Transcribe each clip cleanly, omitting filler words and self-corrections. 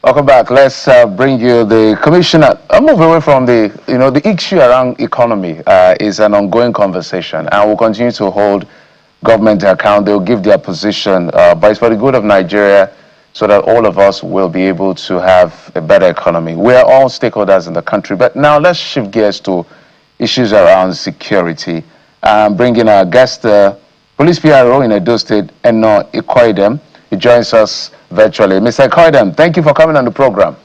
Welcome back. Let's bring you the commissioner. I'll move away from the issue around economy is an ongoing conversation, and we'll continue to hold government to account. They'll give their position, but it's for the good of Nigeria, so that all of us will be able to have a better economy. We are all stakeholders in the country, but now let's shift gears to issues around security. Bringing our guest, Police PRO in Edo State, Eno Ikoidem. He joins us virtually. Mr. Ikoidem, thank you for coming on the program.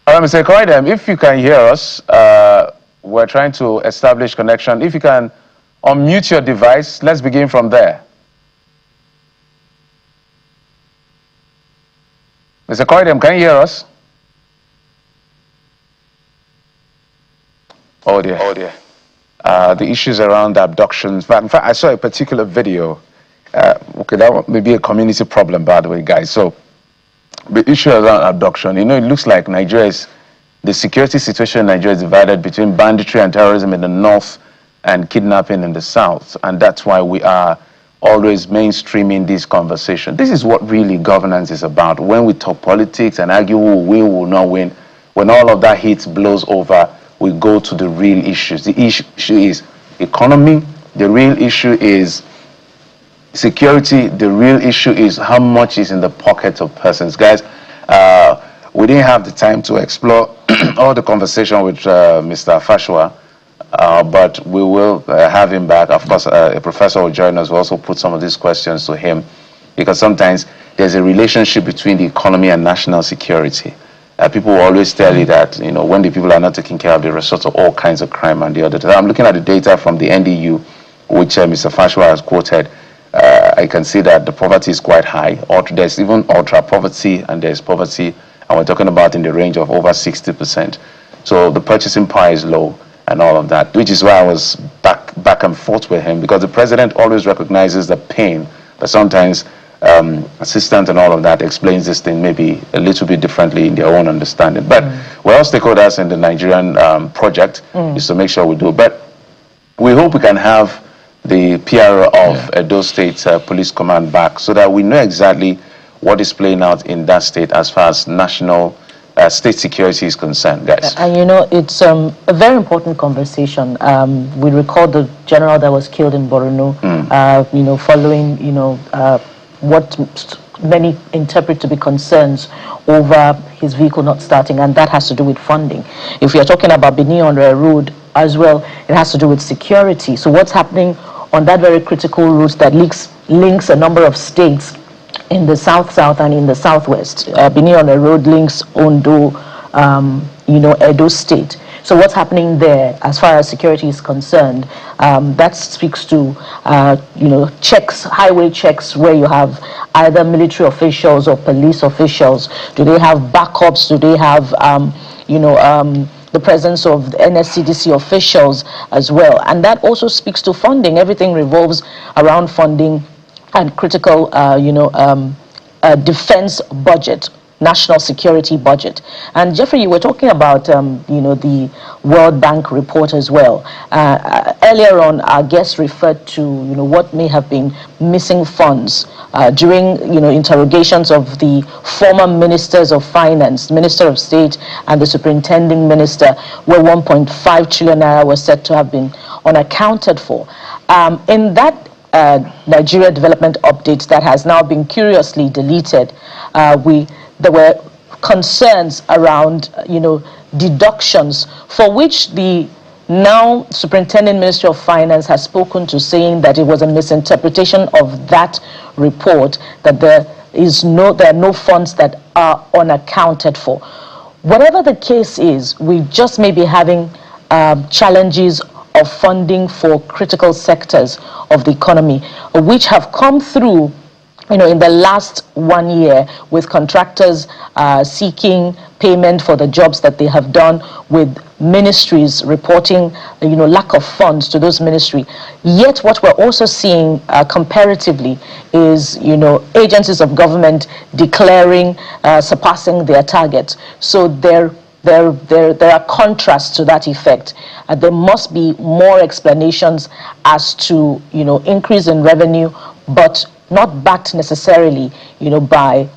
All right, Mr. Ikoidem, if you can hear us, we're trying to establish connection. If you can unmute your device, let's begin from there. Mr. Ikoidem, can you hear us? Oh dear. Oh dear. The issues around abductions. In fact, I saw a particular video. Okay, that may be a community problem, by the way, guys. So, the issue around abduction, it looks like the security situation in Nigeria is divided between banditry and terrorism in the north and kidnapping in the south. And that's why we are always mainstreaming this conversation. This is what really governance is about. When we talk politics and argue who will win, who will not win, when all of that heat blows over, we go to the real issues. The issue is economy. The real issue is security. The real issue is how much is in the pockets of persons. Guys, we didn't have the time to explore all the conversation with Mr. Fashua, but we will have him back. Of course, a professor will join us. We'll also put some of these questions to him, because sometimes there's a relationship between the economy and national security. People will always tell you that, when the people are not taking care of, the resort of all kinds of crime and the other. I'm looking at the data from the NDU, which Mr. Fashua has quoted. I can see that the poverty is quite high. There's even ultra poverty, and there's poverty, and we're talking about in the range of over 60%. So the purchasing power is low and all of that, which is why I was back and forth with him, because the president always recognizes the pain, but sometimes assistant and all of that explains this thing maybe a little bit differently in their own understanding. But we're all stakeholders in the Nigerian project, is to make sure we do. But we hope we can have the PRO of Edo State Police Command back, so that we know exactly what is playing out in that state as far as national state security is concerned, guys. And it's a very important conversation. We recall the general that was killed in Borno, following, what many interpret to be concerns over his vehicle not starting, and that has to do with funding. If we are talking about Benin on a road as well, it has to do with security. So what's happening on that very critical route that links a number of states in the south and in the southwest? Benin on a road links Ondo, Edo State. So what's happening there as far as security is concerned, that speaks to, checks, highway checks, where you have either military officials or police officials. Do they have backups? Do they have, the presence of the NSCDC officials as well? And that also speaks to funding. Everything revolves around funding and critical, defense budget, national security budget. And Jeffrey, you were talking about the World Bank report as well. Earlier on, our guest referred to what may have been missing funds during interrogations of the former ministers of finance, Minister of State, and the superintending minister, where 1.5 trillion naira was said to have been unaccounted for. In that Nigeria Development Update that has now been curiously deleted, there were concerns around, deductions, for which the now Superintendent Ministry of Finance has spoken to, saying that it was a misinterpretation of that report, that there are no funds that are unaccounted for. Whatever the case is, we just may be having challenges of funding for critical sectors of the economy, which have come through in the last 1 year, with contractors seeking payment for the jobs that they have done, with ministries reporting lack of funds to those ministries. Yet what we're also seeing comparatively is agencies of government declaring surpassing their targets. So there are contrasts to that effect. There must be more explanations as to increase in revenue, but not backed necessarily, by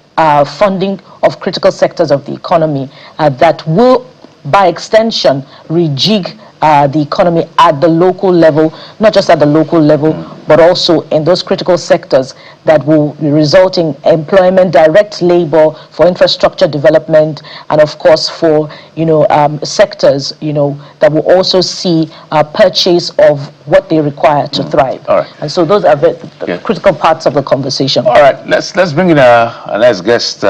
funding of critical sectors of the economy that will, by extension, rejig the economy at the local level, not just at the local level, but also in those critical sectors that will result in employment, direct labor for infrastructure development, and of course for sectors that will also see purchase of what they require to thrive. All right. And so those are the critical parts of the conversation. All right, let's bring in a next guest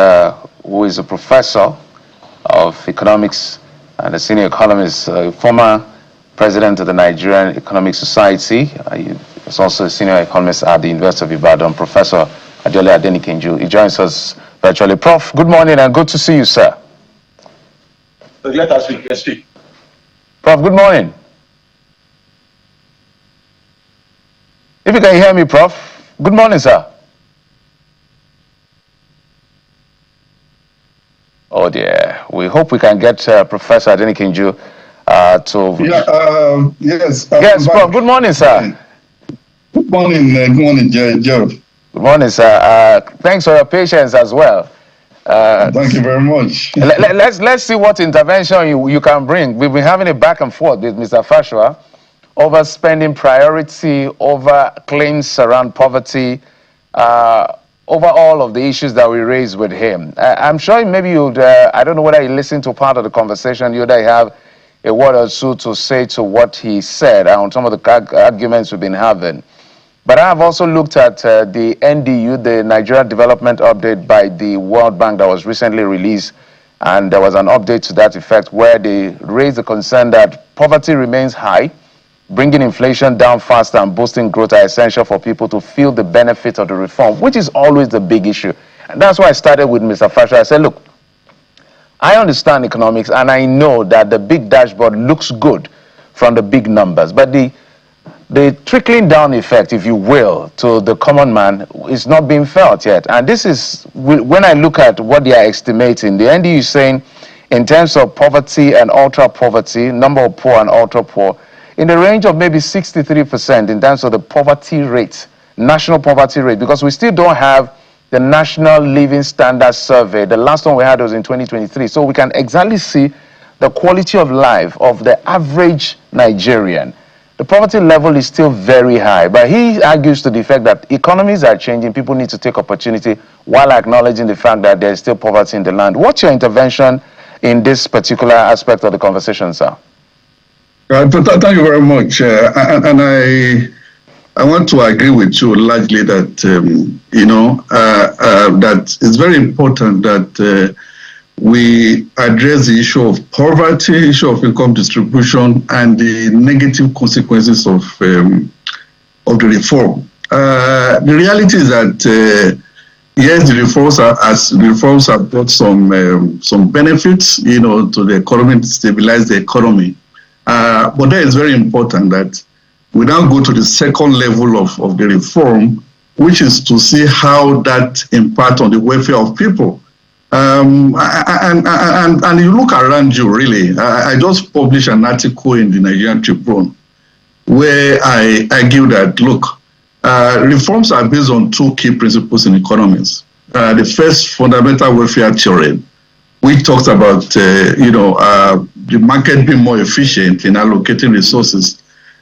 who is a professor of economics and a senior economist, former president of the Nigerian Economic Society. He is also a senior economist at the University of Ibadan, Professor Adeola. He joins us virtually. Prof, good morning and good to see you, sir. Let us speak. Prof, good morning. If you can hear me, Prof. Good morning, sir. Oh dear. We hope we can get Professor Adeola to... Yes. Yes, Prof. Good morning, sir. Good morning, Gerald. Good morning, sir. Thanks for your patience as well. Thank you very much. Let's see what intervention you can bring. We've been having a back and forth with Mr. Fashua over spending priority, over claims around poverty, over all of the issues that we raised with him. I'm sure maybe you'd, I don't know whether you listened to part of the conversation, you have a word or two to say to what he said on some of the arguments we've been having. But I have also looked at the NDU, the Nigeria Development Update by the World Bank that was recently released, and there was an update to that effect where they raised the concern that poverty remains high, bringing inflation down faster and boosting growth are essential for people to feel the benefit of the reform, which is always the big issue. And that's why I started with Mr. Fashua. I said, look, I understand economics and I know that the big dashboard looks good from the big numbers, but the trickling down effect, if you will, to the common man is not being felt yet. And this is, when I look at what they are estimating, the NDU is saying in terms of poverty and ultra poverty, number of poor and ultra poor, in the range of maybe 63% in terms of the poverty rate, national poverty rate, because we still don't have the National Living Standards Survey. The last one we had was in 2023. So we can exactly see the quality of life of the average Nigerian. The poverty level is still very high, but he argues to the fact that economies are changing, people need to take opportunity while acknowledging the fact that there is still poverty in the land. What's your intervention in this particular aspect of the conversation, sir? Thank you very much. And I want to agree with you largely that, that it's very important that we address the issue of poverty, issue of income distribution, and the negative consequences of the reform. The reality is that yes, the reforms have brought some benefits, to the economy, to stabilize the economy. But that is very important that we now go to the second level of the reform, which is to see how that impacts on the welfare of people. And you look around you, really. I just published an article in the Nigerian Tribune where I argue that, look, reforms are based on two key principles in economics. The first, fundamental welfare theory, which talks about, the market being more efficient in allocating resources.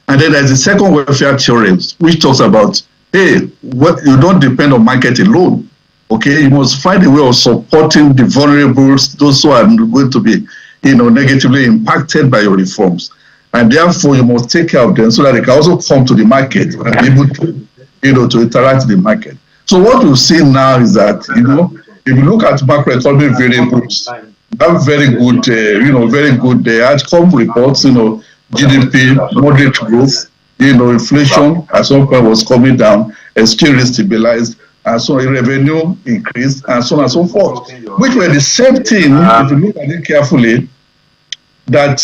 And then there's the second welfare theory, which talks about, hey, you don't depend on market alone. Okay, you must find a way of supporting the vulnerables, those who are going to be, negatively impacted by your reforms. And therefore, you must take care of them so that they can also come to the market and be able to, to interact with the market. So what we see now is that, if you look at macroeconomic variables, have very good, very good outcome reports, GDP, moderate growth, inflation at some point was coming down, exchange rate stabilized, and so revenue increased, and so on and so forth, which were the same thing, if you look at it carefully, that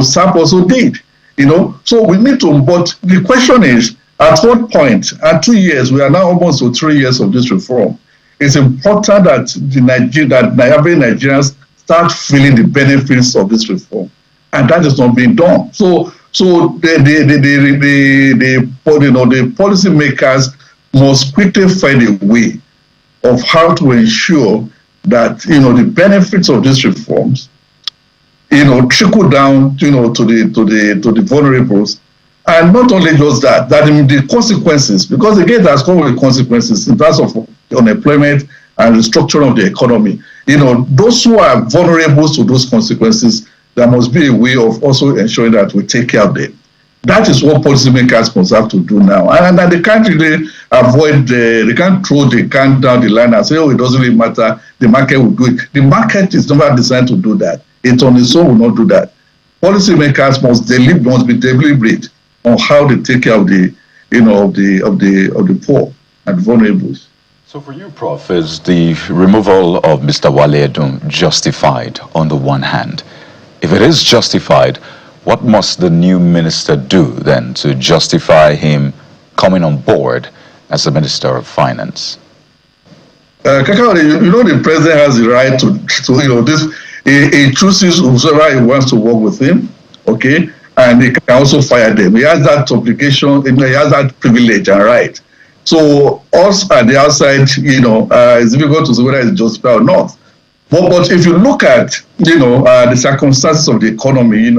SAP also did, So we need to, but the question is, at what point, at 2 years, we are now almost to 3 years of this reform, it's important that every Nigerians start feeling the benefits of this reform, and that is not being done. So the policymakers must quickly find a way of how to ensure that, the benefits of these reforms, trickle down, to the vulnerables. And not only just that, the consequences, because again, that's come with consequences in terms of unemployment and restructuring of the economy. Those who are vulnerable to those consequences, there must be a way of also ensuring that we take care of them. That is what policymakers must have to do now. And they can't really they can't throw the can down the line and say, oh, it doesn't really matter, the market will do it. The market is never designed to do that. It on its own will not do that. Policymakers must be deliberate on how they take care of the poor and vulnerables. So for you, Prof, is the removal of Mr. Wale Edun justified on the one hand? If it is justified, what must the new minister do then to justify him coming on board as the Minister of Finance? Kakao, the president has the right to he chooses whoever he wants to work with him, okay? And he can also fire them. He has that obligation, he has that privilege and right. So us at the outside, it's difficult to say whether it's justified or not. But if you look at, the circumstances of the economy,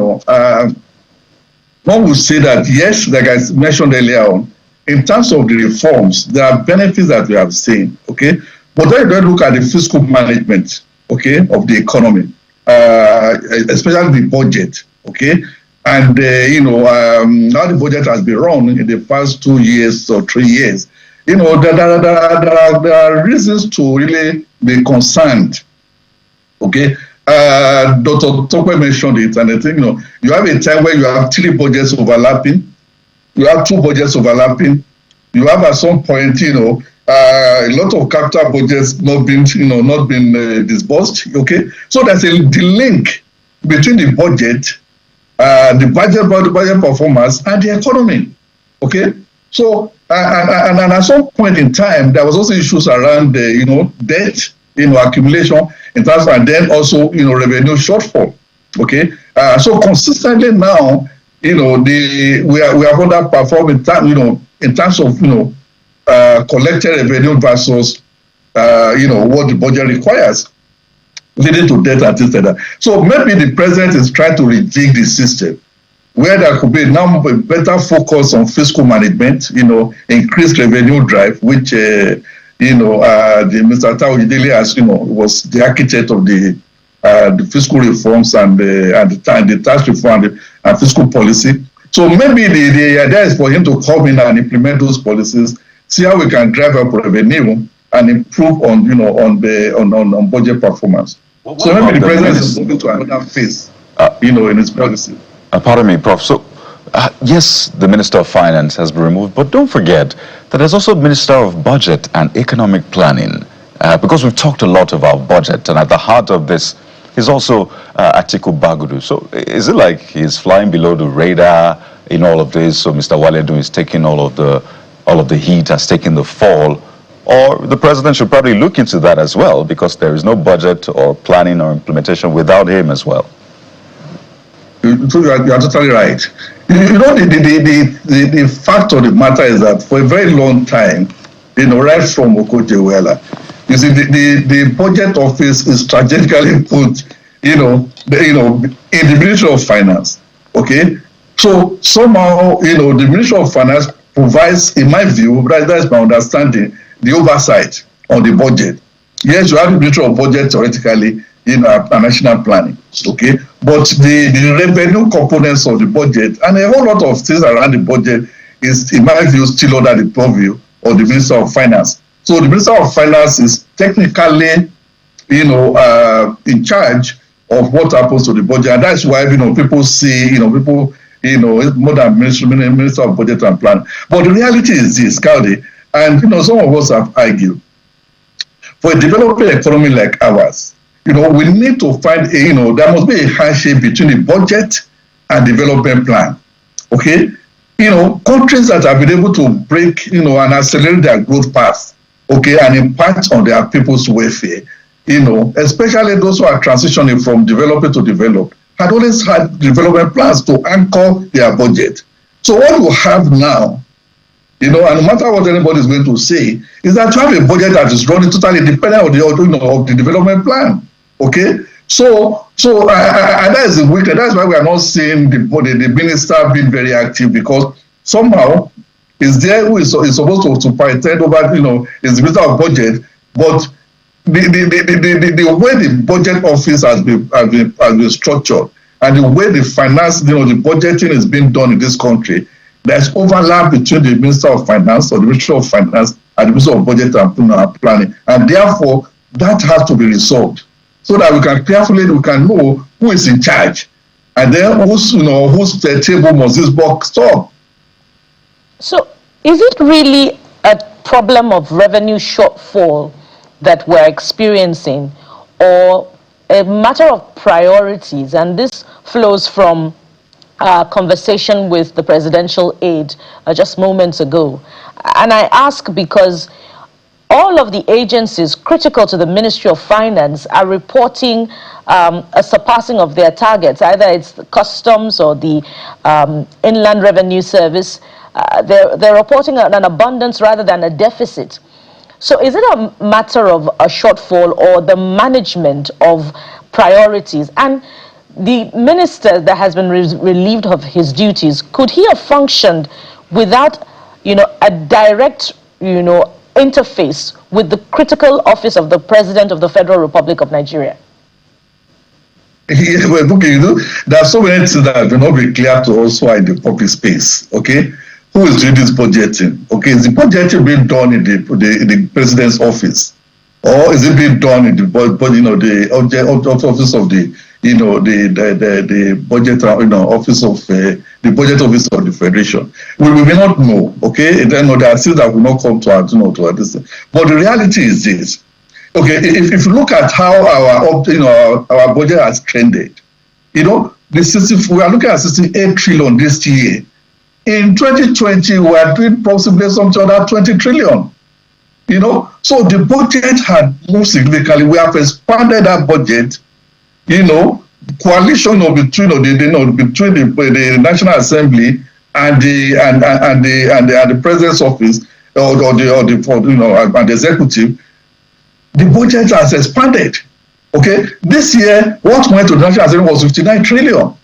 one would say that, yes, like I mentioned earlier on, in terms of the reforms, there are benefits that we have seen, okay? But then you look at the fiscal management, okay, of the economy, especially the budget, okay? And, how the budget has been run in the past 2 years or 3 years, there are reasons to really be concerned, okay? Dr. Tokwe mentioned it, and I think, you have a time where you have 3 budgets overlapping, you have 2 budgets overlapping, you have at some point, a lot of capital budgets not been disbursed, okay? So there's the link between the budget, the budget performance, and the economy, okay? So, and at some point in time, there was also issues around, debt, accumulation, in terms, and then also, revenue shortfall, okay? So consistently now, we are underperforming, in terms of, collected revenue versus, what the budget requires, leading to debt and things like that. So maybe the president is trying to rejig the system, where there could be now a better focus on fiscal management, increased revenue drive, which, the Mr. Taoyedele, as was the architect of the fiscal reforms and the tax reform and fiscal policy. So maybe the idea is for him to come in and implement those policies, see how we can drive up revenue and improve on budget performance. So maybe the president is moving to another phase, in his policy. Pardon me, Prof. So, yes, the Minister of Finance has been removed, but don't forget that there's also Minister of Budget and Economic Planning, because we've talked a lot about budget, and at the heart of this is also Atiku Bagudu. So, is it like he's flying below the radar in all of this? So, Mr. Wale Edun is taking all of the heat, has taken the fall, or the president should probably look into that as well, because there is no budget or planning or implementation without him as well. You are totally right. The fact of the matter is that for a very long time, right from Adeola, you see, the budget office is strategically put, in the Ministry of Finance. Okay, so somehow, the Ministry of Finance provides, in my view, that's my understanding, the oversight on the budget. Yes, you have the Ministry of Budget theoretically, national planning, okay? But the revenue components of the budget and a whole lot of things around the budget is, in my view, still under the purview of the Minister of Finance. So the Minister of Finance is technically, in charge of what happens to the budget, and that's why people see, more than Minister of Budget and Plan. But the reality is this, Caldi, and some of us have argued, for a developing economy like ours, we need to find there must be a handshake between the budget and development plan. Okay, countries that have been able to break, and accelerate their growth path, okay, and impact on their people's welfare, especially those who are transitioning from developing to developed, had always had development plans to anchor their budget. So what we have now, You know, and no matter what anybody is going to say, is that you have a budget that is running totally independent of the development plan. Okay, so and that is the weakness. That's why we are not seeing the minister being very active, because somehow is there who is supposed to superintend over, is the minister of budget, but the way the budget office has been structured, and the way the finance, the budgeting is being done in this country, there's overlap between the Minister of Finance or the Ministry of Finance and the Minister of Budget and Planning, and therefore that has to be resolved so that we can know who is in charge, and then whose table must this box stop. So, is it really a problem of revenue shortfall that we're experiencing, or a matter of priorities? And this flows from conversation with the presidential aide just moments ago. And I ask because all of the agencies critical to the Ministry of Finance are reporting a surpassing of their targets. Either it's the customs or the Inland Revenue Service. They're reporting an abundance rather than a deficit. So is it a matter of a shortfall or the management of priorities? And the minister that has been relieved of his duties, could he have functioned without, a direct, interface with the critical office of the President of the Federal Republic of Nigeria? Yeah, well, okay, there are so many things that will not be clear to us who are in the public space. Okay, who is doing this budgeting? Okay, is the budgeting being done in the president's office, or is it being done in the office of the the budget office of the budget office of the federation? We may not know. Okay, then there are things that will not come to our to this. But the reality is this. Okay, if you look at how our budget has trended, we are looking at 68 trillion this year. In 2020, we are doing possibly something other 20 trillion. So the budget had moved significantly. We have expanded that budget. Coalition between the National Assembly and the President's office or the executive. The budget has expanded. Okay, this year what went to the National Assembly was 59 trillion.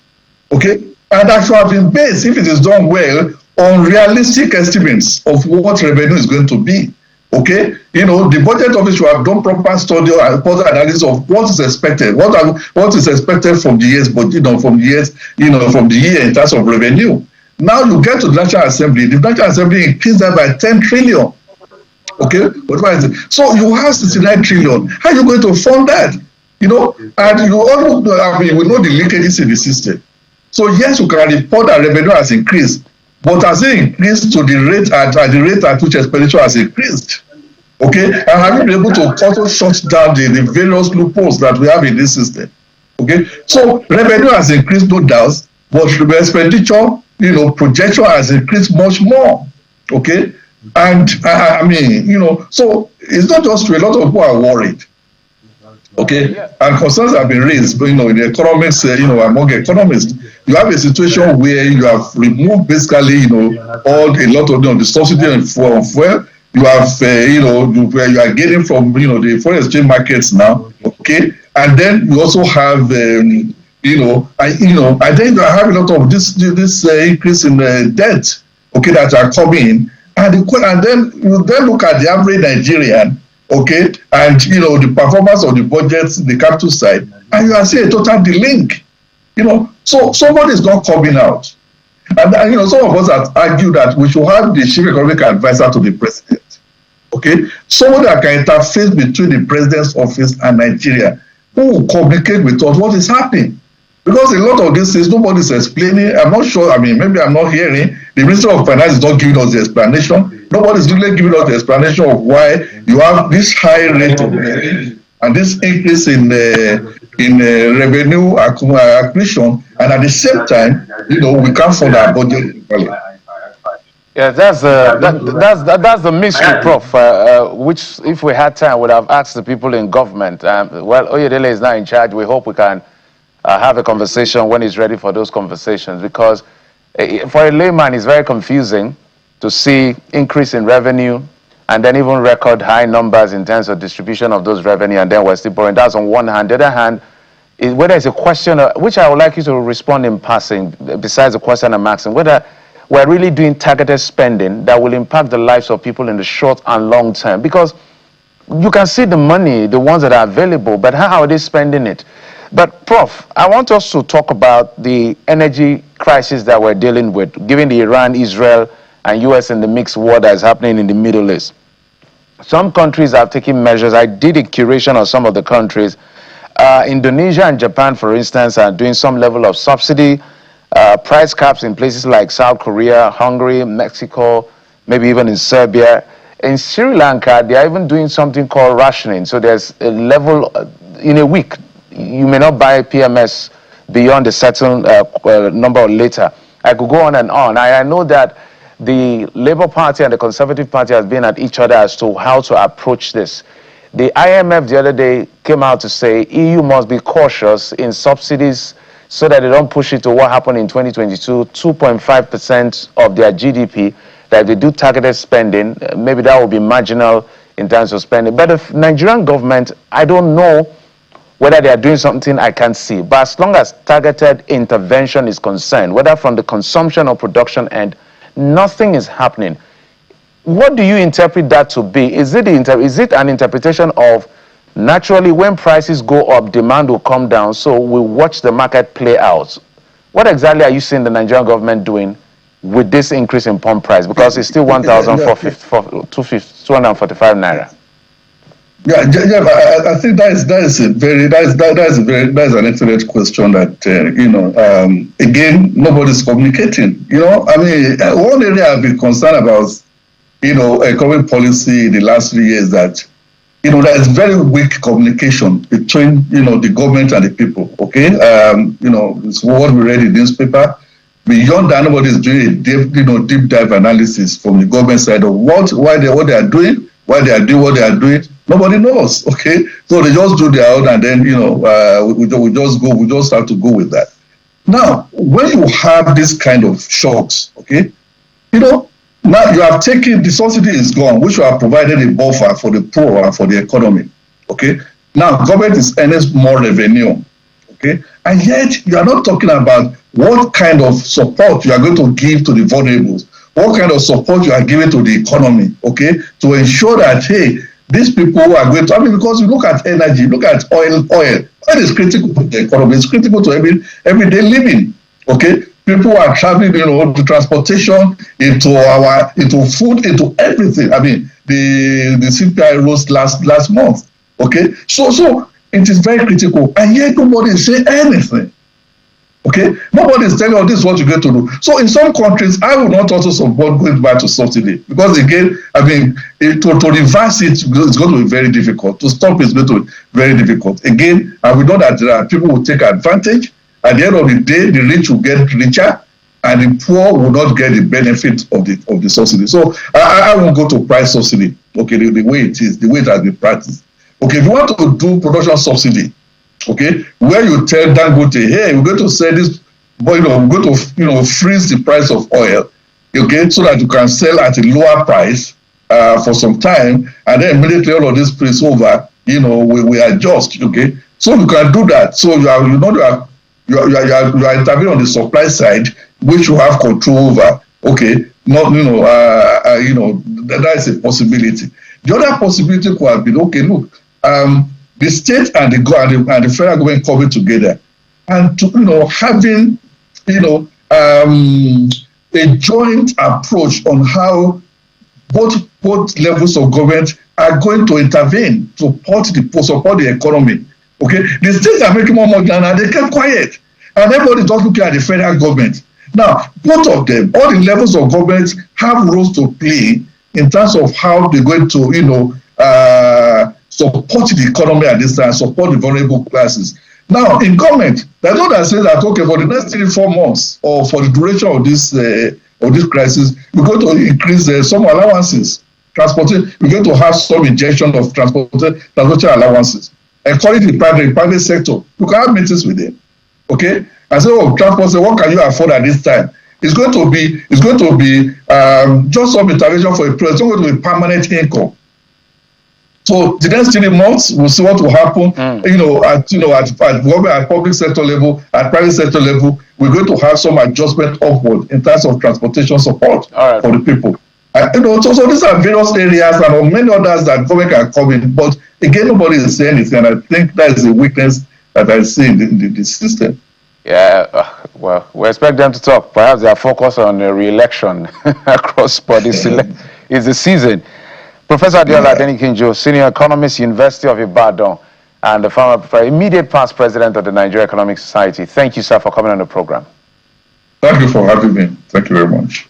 Okay, and that should have been based, if it is done well, on realistic estimates of what revenue is going to be. Okay, the budget office should have done proper study and further analysis of what is expected, what is expected from the years, but from the year in terms of revenue. Now you get to the National Assembly. The National Assembly increased that by 10 trillion. Okay, so you have 69 trillion. How are you going to fund that? And you all know, we know the linkages in the system. So yes, you can report that revenue has increased, but has it increased to the rate at which expenditure has increased? Okay, and have you been able to also shut down the various loopholes that we have in this system? Okay, so revenue has increased, no doubt, but the expenditure, projection has increased much more. Okay, and so it's not just a lot of people are worried. Okay, and concerns have been raised, in the economics, among economists. You have a situation where you have removed basically, a lot of the subsidy on fuel. You have, you are getting from, the foreign exchange markets now. Okay, and then you also have, and then you have a lot of this increase in debt. Okay, that are coming, and then you look at the average Nigerian. Okay, and the performance of the budgets, the capital side, and you are seeing a total delink. So somebody is not coming out, and some of us have argued that we should have the chief economic advisor to the president. Okay, someone that can interface between the president's office and Nigeria, who will communicate with us what is happening. Because a lot of these things nobody is explaining. I'm not sure. Maybe I'm not hearing. The Minister of Finance is not giving us the explanation. Nobody is really giving us the explanation of why you have this high rate of and this increase in revenue acquisition, and at the same time, we can't fund our budget. Yeah, that's the mystery, Prof. Which, if we had time, would have asked the people in government. Well, Oyedele is now in charge. We hope we can have a conversation when he's ready for those conversations, because for a layman, it's very confusing to see increase in revenue, and then even record high numbers in terms of distribution of those revenue, and then we're still borrowing. That's on one hand. The other hand, whether it's a question, which I would like you to respond in passing, besides the question I'm asking, whether we're really doing targeted spending that will impact the lives of people in the short and long term. Because you can see the money, the ones that are available, but how are they spending it? But Prof, I want us to talk about the energy crisis that we're dealing with, given the Iran, Israel, and US in the mixed war that is happening in the Middle East. Some countries have taken measures. I did a curation of some of the countries. Indonesia and Japan, for instance, are doing some level of subsidy, price caps in places like South Korea, Hungary, Mexico, maybe even in Serbia. In Sri Lanka, they are even doing something called rationing. So there's a level in a week. You may not buy PMS beyond a certain number or later. I could go on and on. I know that the Labour Party and the Conservative Party has been at each other as to how to approach this. The IMF the other day came out to say EU must be cautious in subsidies so that they don't push it to what happened in 2022, 2.5% of their GDP, that if they do targeted spending, maybe that will be marginal in terms of spending. But the Nigerian government, I don't know whether they are doing something I can't see. But as long as targeted intervention is concerned, whether from the consumption or production end, nothing is happening. What do you interpret that to be? Is it an interpretation of naturally when prices go up, demand will come down, so we watch the market play out? What exactly are you seeing the Nigerian government doing with this increase in pump price? Because it's still 1,245 naira. Yeah, I think that's an excellent question. That again, nobody's communicating. I mean, one area I've been concerned about, economic policy in the last 3 years, that there is very weak communication between the government and the people. Okay, it's what we read in the newspaper. Beyond that, nobody is doing a deep dive analysis from the government side of what they are doing, why they are doing what they are doing. Nobody knows. Okay, so they just do their own, and then we just have to go with that. Now, when you have this kind of shocks, okay, now you have taken, the subsidy is gone, which you have provided a buffer for the poor and for the economy. Okay, now government is earning more revenue. Okay, and yet you are not talking about what kind of support you are going to give to the vulnerables, what kind of support you are giving to the economy, okay, to ensure that, hey, these people who are going to, because you look at energy, look at oil is critical to the economy, it's critical to everyday living, okay? People are traveling, to transportation, into food, into everything. I mean, the CPI rose last month, okay? So it is very critical, and yet nobody is saying anything. Okay, nobody is telling this is what you're going to do. So in some countries, I would not also support going back to subsidy, because again, to reverse it, it's going to be very difficult. To stop it is going to be very difficult. Again, and we know that there are people who will take advantage. At the end of the day, the rich will get richer, and the poor will not get the benefit of the subsidy. So I won't go to price subsidy. Okay, the way it is, the way it has been practiced. Okay, if you want to do production subsidy, okay, where you tell Dangote, hey, we're going to sell this, we're going to freeze the price of oil, okay, so that you can sell at a lower price for some time, and then immediately all of this price over, we adjust, okay. So you can do that. So you are intervening on the supply side, which you have control over, okay. Not that is a possibility. The other possibility could have been, okay, look, the state and the federal government coming together and having a joint approach on how both levels of government are going to intervene to support the economy. Okay, the states are making more money than they kept quiet, and everybody just looking at the federal government. Now, both of them, all the levels of government have roles to play in terms of how they're going to support the economy at this time, support the vulnerable classes. Now, in government, there's no that says that, okay, for the next 3-4 months or for the duration of this crisis, we're going to increase some allowances. We're going to have some injection of transportation allowances. Encourage the private sector. You can have meetings with them, okay? And say, transport, what can you afford at this time? It's going to be just some intervention for a period. It's not going to be permanent income. So the next 3 months, we'll see what will happen. At government, at public sector level, at private sector level, we're going to have some adjustment upward in terms of transportation support for the people. So these are various areas and on many others that government can come in. But again, nobody is saying anything. And I think that is a weakness that I see in the system. Yeah, well, we expect them to talk. Perhaps they are focused on the re-election across bodies. It's the season. Professor Adeola Adenikinjo, Senior Economist, University of Ibadan, and the former immediate past president of the Nigeria Economic Society. Thank you, sir, for coming on the program. Thank you for having me. Thank you very much.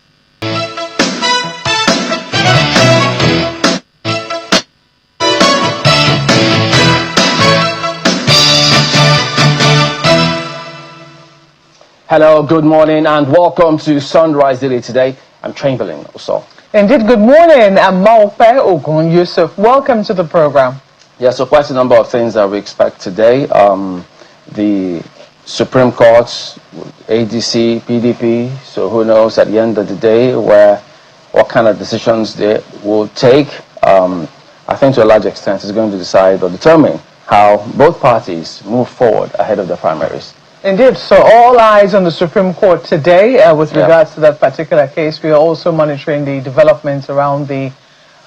Hello, good morning, and welcome to Sunrise Daily today. I'm Chamberlain also. Indeed, good morning. I'm Maupe Ogun Yusuf. Welcome to the program. Yeah, so quite a number of things that we expect today. The Supreme Court, ADC, PDP, so who knows at the end of the day what kind of decisions they will take. I think to a large extent it's going to decide or determine how both parties move forward ahead of the primaries. Indeed, so all eyes on the Supreme Court today with regards to that particular case. We are also monitoring the developments around the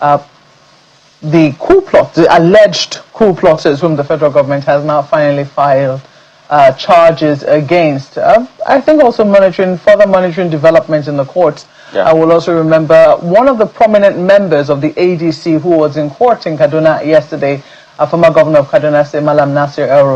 coup plot, the alleged coup plotters whom the federal government has now finally filed charges against. I think also further monitoring developments in the courts. Yeah. I will also remember one of the prominent members of the ADC who was in court in Kaduna yesterday, former governor of Kaduna, Malam Nasir El